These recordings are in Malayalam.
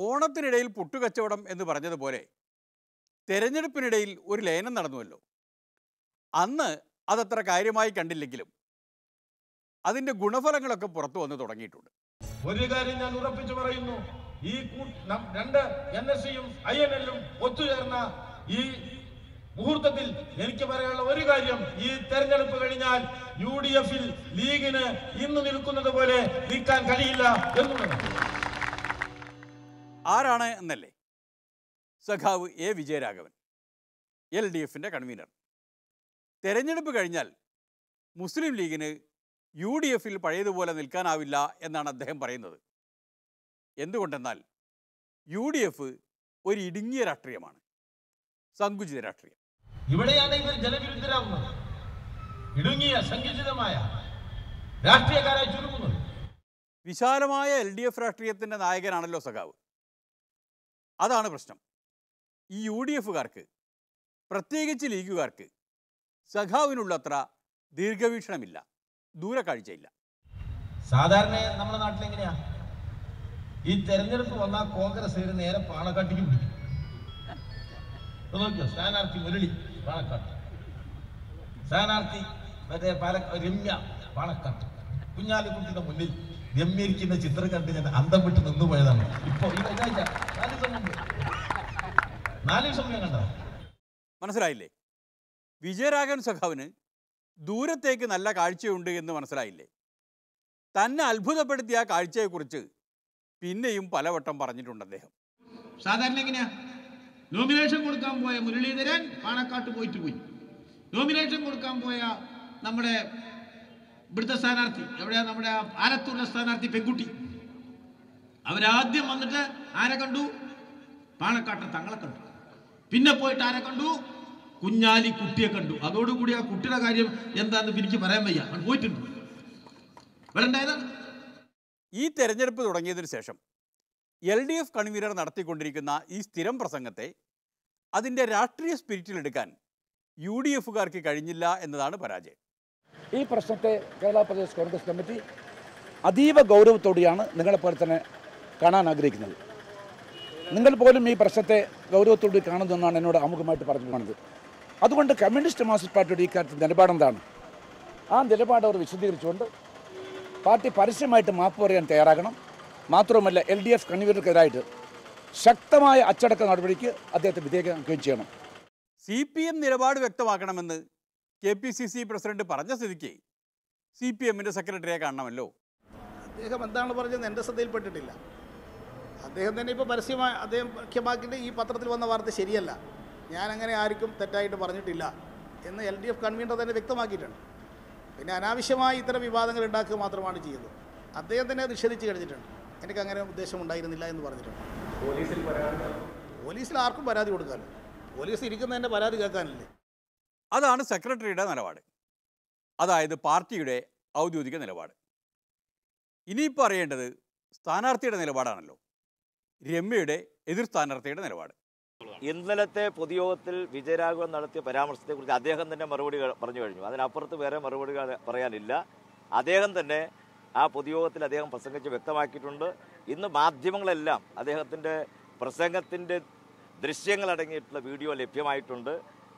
ഓണത്തിനിടയിൽ പുട്ടുകച്ചവടം എന്ന് പറഞ്ഞതുപോലെ തെരഞ്ഞെടുപ്പിനിടയിൽ ഒരു ലയനം നടന്നുവല്ലോ. അന്ന് അതത്ര കാര്യമായി കണ്ടില്ലെങ്കിലും അതിൻ്റെ ഗുണഫലങ്ങളൊക്കെ പുറത്തു വന്ന് തുടങ്ങിയിട്ടുണ്ട്. ഒരു കാര്യം ഞാൻ ഉറപ്പിച്ചു പറയുന്നു, ഈ രണ്ട് NSCയും INLും ഒത്തുചേർന്ന ഈ മുഹൂർത്തത്തിൽ എനിക്ക് പറയാനുള്ള ഒരു കാര്യം, ഈ തെരഞ്ഞെടുപ്പ് കഴിഞ്ഞാൽ UDFൽ ലീഗിന് ഇന്ന് നിൽക്കുന്നത് പോലെ നിൽക്കാൻ കഴിയില്ല എന്നുള്ളത്. ആരാണ് എന്നല്ലേ? സഖാവ് A. വിജയരാഘവൻ, LDFിൻ്റെ കൺവീനർ. തെരഞ്ഞെടുപ്പ് കഴിഞ്ഞാൽ മുസ്ലിം ലീഗിന് UDFൽ പഴയതുപോലെ നിൽക്കാനാവില്ല എന്നാണ് അദ്ദേഹം പറയുന്നത്. എന്തുകൊണ്ടെന്നാൽ UDF ഒരു ഇടുങ്ങിയ രാഷ്ട്രീയമാണ്, സങ്കുചിത രാഷ്ട്രീയം. ഇവിടെയാണ് ഇവർ ജനവിരുദ്ധരാകുന്നത്, ഇടുങ്ങിയ സങ്കുചിതമായ രാഷ്ട്രീയക്കാരായി ചുരുങ്ങുന്നത്. വിശാലമായ LDF രാഷ്ട്രീയത്തിൻ്റെ നായകനാണല്ലോ സഖാവ്. അതാണ് പ്രശ്നം. ഈ UDFകാർക്ക്, പ്രത്യേകിച്ച് ലീഗുകാർക്ക് സഖാവിനുള്ളത്ര ദീർഘവീക്ഷണമില്ല, ദൂരക്കാഴ്ചയില്ല. സാധാരണ നമ്മുടെ നാട്ടിലെങ്ങനെയാ, ഈ തെരഞ്ഞെടുപ്പ് വന്നാൽ കോൺഗ്രസ് നേരെ പാണക്കാട്ടേക്ക് പിടിക്കും. നോക്കിയോ, സ്ഥാനാർത്ഥി മുരളി പാണക്കാട്ട്, സ്ഥാനാർത്ഥി മറ്റേ രമ്യ പാണക്കാട്ട്. കുഞ്ഞാലിക്കുട്ടിയുടെ മുന്നിൽ രമ്യരിക്കുന്ന ചിത്രം കണ്ട് ഞാൻ അന്തം വിട്ട് നിന്നുപോയതാണ്. ഇപ്പൊ ഈ കഴിഞ്ഞ 4 ദിവസം കണ്ടോ? മനസ്സിലായില്ലേ? വിജയരാഘവൻ സഖാവിന് ദൂരത്തേക്ക് നല്ല കാഴ്ചയുണ്ട് എന്ന് മനസ്സിലായില്ലേ? തന്നെ അത്ഭുതപ്പെടുത്തിയ ആ കാഴ്ചയെക്കുറിച്ച് പിന്നെയും പലവട്ടം പറഞ്ഞിട്ടുണ്ട് അദ്ദേഹം. സാധാരണ എങ്ങനെയാ, നോമിനേഷൻ കൊടുക്കാൻ പോയ മുരളീധരൻ പാണക്കാട്ട് പോയി. നോമിനേഷൻ കൊടുക്കാൻ പോയ നമ്മുടെ ഇവിടുത്തെ സ്ഥാനാർത്ഥി, എവിടെയാ, നമ്മുടെ ആലത്തൂരിലെ സ്ഥാനാർത്ഥി പെൺകുട്ടി, അവരാദ്യം വന്നിട്ട് ആരെ കണ്ടു? പാണക്കാട്ടെ തങ്ങളെ കണ്ടു. പിന്നെ പോയിട്ട് ആരെ കണ്ടു? കുഞ്ഞാലിക്കുട്ടിയെ കണ്ടു. അതോടുകൂടി ആ കുട്ടിയുടെ കാര്യം എന്താണെന്ന് എനിക്ക് പറയാൻ വയ്യ, പോയിട്ടുണ്ട്. ഈ തെരഞ്ഞെടുപ്പ് തുടങ്ങിയതിനു ശേഷം LDF കൺവീനർ നടത്തിക്കൊണ്ടിരിക്കുന്ന ഈ സ്ഥിരം പ്രസംഗത്തെ അതിൻ്റെ രാഷ്ട്രീയ സ്പിരിറ്റിലെടുക്കാൻ UDFകാർക്ക് കഴിഞ്ഞില്ല എന്നതാണ് പരാജയം. ഈ പ്രശ്നത്തെ കേരള പ്രദേശ് കോൺഗ്രസ് കമ്മിറ്റി അതീവ ഗൗരവത്തോടെയാണ് നിങ്ങളെപ്പോലെ തന്നെ കാണാൻ ആഗ്രഹിക്കുന്നത്. നിങ്ങൾ പോലും ഈ പ്രശ്നത്തെ ഗൗരവത്തോടെ കാണുന്നതെന്നാണ് എന്നോട് ആമുഖമായിട്ട് പറഞ്ഞു പോകുന്നത്. അതുകൊണ്ട് കമ്മ്യൂണിസ്റ്റ് മാർക്സിസ്റ്റ് പാർട്ടിയുടെ ഈ കാര്യത്തിൽ നിലപാടെന്താണ്? ആ നിലപാട് അവർ വിശദീകരിച്ചുകൊണ്ട് പാർട്ടി പരസ്യമായിട്ട് മാപ്പ് പറയാൻ തയ്യാറാകണം. മാത്രവുമല്ല, LDF കൺവീനർക്കെതിരായിട്ട് ശക്തമായ അച്ചടക്ക നടപടിക്ക് അദ്ദേഹത്തെ വിധേയമാക്കുകയും ചെയ്യണം. CPM നിലപാട് വ്യക്തമാക്കണമെന്ന് KPCC പ്രസിഡന്റ് പറഞ്ഞ സ്ഥിതിക്ക് CPMൻ്റെ സെക്രട്ടറിയെ കാണണമല്ലോ. അദ്ദേഹം എന്താണ് പറഞ്ഞത് എൻ്റെ ശ്രദ്ധയിൽപ്പെട്ടിട്ടില്ല. അദ്ദേഹം തന്നെ ഇപ്പോൾ പരസ്യമായി അദ്ദേഹം മുഖ്യമാക്കിയിട്ട് ഈ പത്രത്തിൽ വന്ന വാർത്ത ശരിയല്ല, ഞാനങ്ങനെ ആർക്കും തെറ്റായിട്ട് പറഞ്ഞിട്ടില്ല എന്ന് LDF കൺവീനർ തന്നെ വ്യക്തമാക്കിയിട്ടുണ്ട്. പിന്നെ അനാവശ്യമായി ഇത്തരം വിവാദങ്ങൾ ഉണ്ടാക്കുക മാത്രമാണ് ചെയ്യുന്നത്. അദ്ദേഹം തന്നെ നിഷേധിച്ച് കഴിഞ്ഞിട്ടുണ്ട്, എനിക്ക് അങ്ങനെ ഉദ്ദേശം ഉണ്ടായിരുന്നില്ല എന്ന് പറഞ്ഞിട്ടുണ്ട്. പോലീസിൽ ആർക്കും പരാതി കൊടുക്കാമല്ലോ, പോലീസ് ഇരിക്കുന്നതിൻ്റെ പരാതി കേൾക്കാനല്ലേ. അതാണ് സെക്രട്ടറിയുടെ നിലപാട്, അതായത് പാർട്ടിയുടെ ഔദ്യോഗിക നിലപാട്. ഇനിയിപ്പോൾ അറിയേണ്ടത് സ്ഥാനാർത്ഥിയുടെ നിലപാടാണല്ലോ, രമ്യയുടെ എതിർ സ്ഥാനാർത്ഥിയുടെ നിലപാട്. ഇന്നലത്തെ പൊതുയോഗത്തിൽ വിജയരാഘവൻ നടത്തിയ പരാമർശത്തെക്കുറിച്ച് അദ്ദേഹം തന്നെ മറുപടി പറഞ്ഞു കഴിഞ്ഞു. അതിനപ്പുറത്ത് വേറെ മറുപടി പറയാനില്ല. അദ്ദേഹം തന്നെ ആ പൊതുയോഗത്തിൽ അദ്ദേഹം പ്രസംഗിച്ച് വ്യക്തമാക്കിയിട്ടുണ്ട്. ഇന്ന് മാധ്യമങ്ങളെല്ലാം അദ്ദേഹത്തിൻ്റെ പ്രസംഗത്തിൻ്റെ ദൃശ്യങ്ങളടങ്ങിയിട്ടുള്ള വീഡിയോ ലഭ്യമായിട്ടുണ്ട്.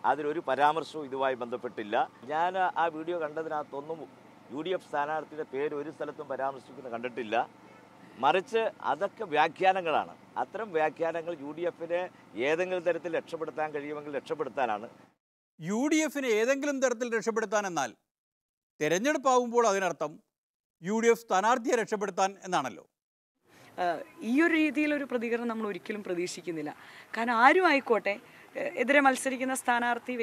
അതിലൊരു പരാമർശവും ഇതുമായി ബന്ധപ്പെട്ടില്ല. ഞാൻ ആ വീഡിയോ കണ്ടതിനകത്തൊന്നും UDF സ്ഥാനാർത്ഥിയുടെ പേര് ഒരു സ്ഥലത്തും പരാമർശിക്കുന്നത് കണ്ടിട്ടില്ല. മറിച്ച് അതൊക്കെ വ്യാഖ്യാനങ്ങളാണ്. അത്തരം വ്യാഖ്യാനങ്ങൾ UDFനെ ഏതെങ്കിലും തരത്തിൽ രക്ഷപ്പെടുത്താൻ കഴിയുമെങ്കിൽ രക്ഷപ്പെടുത്താനാണ്. UDFനെ ഏതെങ്കിലും തരത്തിൽ രക്ഷപ്പെടുത്താൻ എന്നാൽ തിരഞ്ഞെടുപ്പാകുമ്പോൾ അതിനർത്ഥം UDF സ്ഥാനാർത്ഥിയെ രക്ഷപ്പെടുത്താൻ എന്നാണല്ലോ. ഈ ഒരു രീതിയിലൊരു പ്രതികരണം നമ്മൾ ഒരിക്കലും പ്രതീക്ഷിക്കുന്നില്ല. കാരണം ആരും ആയിക്കോട്ടെ, എതിരെ മത്സരിക്കുന്ന സ്ഥാനാർത്ഥി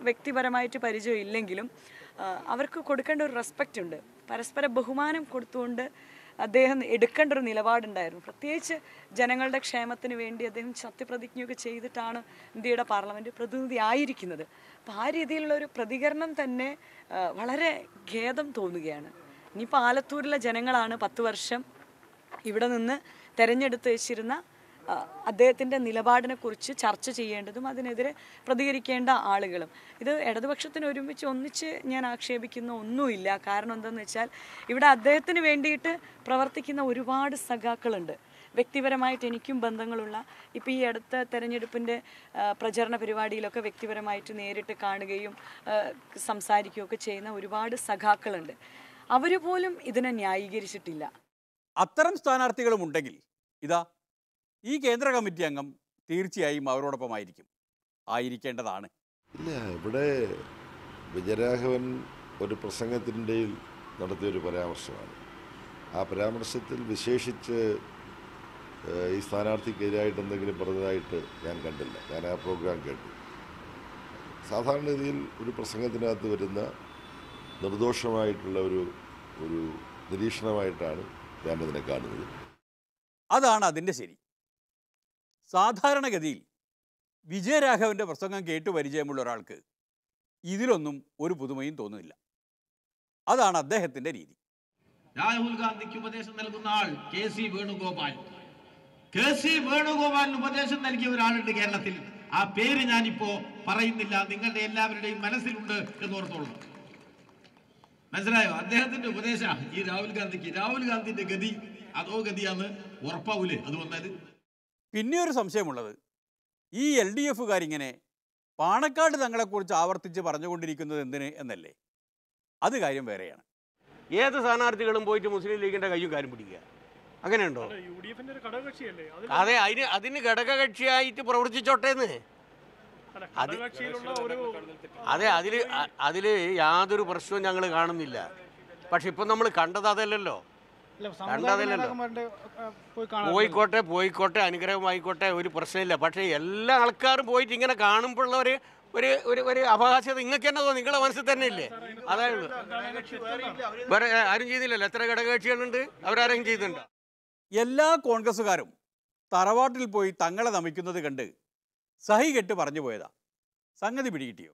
വ്യക്തിപരമായിട്ട് പരിചയം ഇല്ലെങ്കിലും അവർക്ക് കൊടുക്കേണ്ട ഒരു റെസ്പെക്റ്റ് ഉണ്ട്. പരസ്പര ബഹുമാനം കൊടുത്തുകൊണ്ട് അദ്ദേഹം എടുക്കേണ്ട ഒരു നിലപാടുണ്ടായിരുന്നു. പ്രത്യേകിച്ച് ജനങ്ങളുടെ ക്ഷേമത്തിന് വേണ്ടി അദ്ദേഹം സത്യപ്രതിജ്ഞയൊക്കെ ചെയ്തിട്ടാണ് ഇന്ത്യയുടെ പാർലമെൻറ്റ് പ്രതിനിധി ആയിരിക്കുന്നത്. അപ്പോൾ ആ രീതിയിലുള്ള ഒരു പ്രതികരണം തന്നെ വളരെ ഖേദം തോന്നുകയാണ്. ഇനിയിപ്പോൾ ആലത്തൂരിലെ ജനങ്ങളാണ് 10 വർഷം ഇവിടെ നിന്ന് തെരഞ്ഞെടുത്ത് വെച്ചിരുന്ന അദ്ദേഹത്തിൻ്റെ നിലപാടിനെക്കുറിച്ച് ചർച്ച ചെയ്യേണ്ടതും അതിനെതിരെ പ്രതികരിക്കേണ്ട ആളുകളും. ഇത് ഇടതുപക്ഷത്തിന് ഒന്നിച്ച് ഞാൻ ആക്ഷേപിക്കുന്ന ഒന്നുമില്ല. കാരണം എന്താണെന്ന് വെച്ചാൽ ഇവിടെ അദ്ദേഹത്തിന് വേണ്ടിയിട്ട് പ്രവർത്തിക്കുന്ന ഒരുപാട് സഖാക്കളുണ്ട്. വ്യക്തിപരമായിട്ട് എനിക്കും ബന്ധങ്ങളുള്ള, ഇപ്പോൾ ഈ അടുത്ത തെരഞ്ഞെടുപ്പിൻ്റെ പ്രചരണ പരിപാടിയിലൊക്കെ വ്യക്തിപരമായിട്ട് നേരിട്ട് കാണുകയും സംസാരിക്കുകയൊക്കെ ചെയ്യുന്ന ഒരുപാട് സഖാക്കളുണ്ട്. അവർ പോലും ഇതിനെ ന്യായീകരിച്ചിട്ടില്ല. അത്തരം സ്ഥാനാർത്ഥികളും ഉണ്ടെങ്കിൽ ഇതാ ഈ കേന്ദ്ര കമ്മിറ്റി അംഗം തീർച്ചയായും അവരോടൊപ്പമായിരിക്കും, ആയിരിക്കേണ്ടതാണ്. ഇല്ല, ഇവിടെ വിജയരാഘവൻ ഒരു പ്രസംഗത്തിൻ്റെ നടത്തിയൊരു പരാമർശമാണ്. ആ പരാമർശത്തിൽ വിശേഷിച്ച് ഈ സ്ഥാനാർത്ഥിക്കെതിരായിട്ട് എന്തെങ്കിലും പറഞ്ഞതായിട്ട് ഞാൻ കണ്ടില്ല. ഞാൻ ആ പ്രോഗ്രാം കേട്ടു. സാധാരണഗതിയിൽ ഒരു പ്രസംഗത്തിനകത്ത് വരുന്ന നിർദോഷമായിട്ടുള്ള ഒരു നിരീക്ഷണമായിട്ടാണ് ഞാനതിനെ കാണുന്നത്. അതാണ് അതിൻ്റെ ശരി. സാധാരണഗതിയിൽ വിജയരാഘവൻ്റെ പ്രസംഗം കേട്ടു പരിചയമുള്ള ഒരാൾക്ക് ഇതിലൊന്നും ഒരു പുതുമയും തോന്നുന്നില്ല. അതാണ് അദ്ദേഹത്തിൻ്റെ രീതി. രാഹുൽ ഗാന്ധിക്ക് ഉപദേശം നൽകുന്ന ആൾ KC വേണുഗോപാൽ. KC വേണുഗോപാലിന് ഉപദേശം നൽകിയ ഒരാളുണ്ട് കേരളത്തിൽ. ആ പേര് ഞാനിപ്പോ പറയുന്നില്ല, നിങ്ങളുടെ എല്ലാവരുടെയും മനസ്സിലുണ്ട് എന്ന് ഓർത്തോളൂ. മനസ്സിലായോ? അദ്ദേഹത്തിന്റെ ഉപദേശ ഈ രാഹുൽ ഗാന്ധിന്റെ ഗതി അതോ ഗതിയാന്ന് ഉറപ്പാവൂലേ അത് വന്നാല്? പിന്നെ ഒരു സംശയമുള്ളത്, ഈ LDFകാരിങ്ങനെ പാണക്കാട് തങ്ങളെക്കുറിച്ച് ആവർത്തിച്ച് പറഞ്ഞുകൊണ്ടിരിക്കുന്നത് എന്തിന് എന്നല്ലേ? അത് കാര്യം വേറെയാണ്. ഏത് സ്ഥാനാർത്ഥികളും പോയിട്ട് മുസ്ലിം ലീഗിന്റെ കയ്യും കാര്യം പിടിക്കുക, അങ്ങനെയുണ്ടോ? അതെ, അതിന് ഘടകകക്ഷിയായിട്ട് പ്രവർത്തിച്ചോട്ടേന്ന്. അതെ, അതില് യാതൊരു പ്രശ്നവും ഞങ്ങൾ കാണുന്നില്ല. പക്ഷെ ഇപ്പം നമ്മൾ കണ്ടത് അതല്ലല്ലോ. പോയിക്കോട്ടെ അനുഗ്രഹമായിക്കോട്ടെ, ഒരു പ്രശ്നമില്ല. പക്ഷേ എല്ലാ ആൾക്കാരും പോയിട്ട് ഇങ്ങനെ കാണുമ്പോഴുള്ള ഒരു അപഹാസ്യത നിങ്ങൾക്ക് തന്നെ തോന്നും, നിങ്ങളുടെ മനസ്സിൽ തന്നെ ഇല്ലേ? അതായത് വേറെ ആരും ചെയ്തില്ലല്ലോ. എത്ര ഘടകകക്ഷികളുണ്ട്, അവരാരെങ്കിലും ചെയ്തിട്ടുണ്ടോ? എല്ലാ കോൺഗ്രസ്സുകാരും തറവാട്ടിൽ പോയി തങ്ങളെ നമിക്കുന്നത് കണ്ട് സഹി കെട്ട് പറഞ്ഞു പോയതാ. സംഗതി പിടികിട്ടിയോ?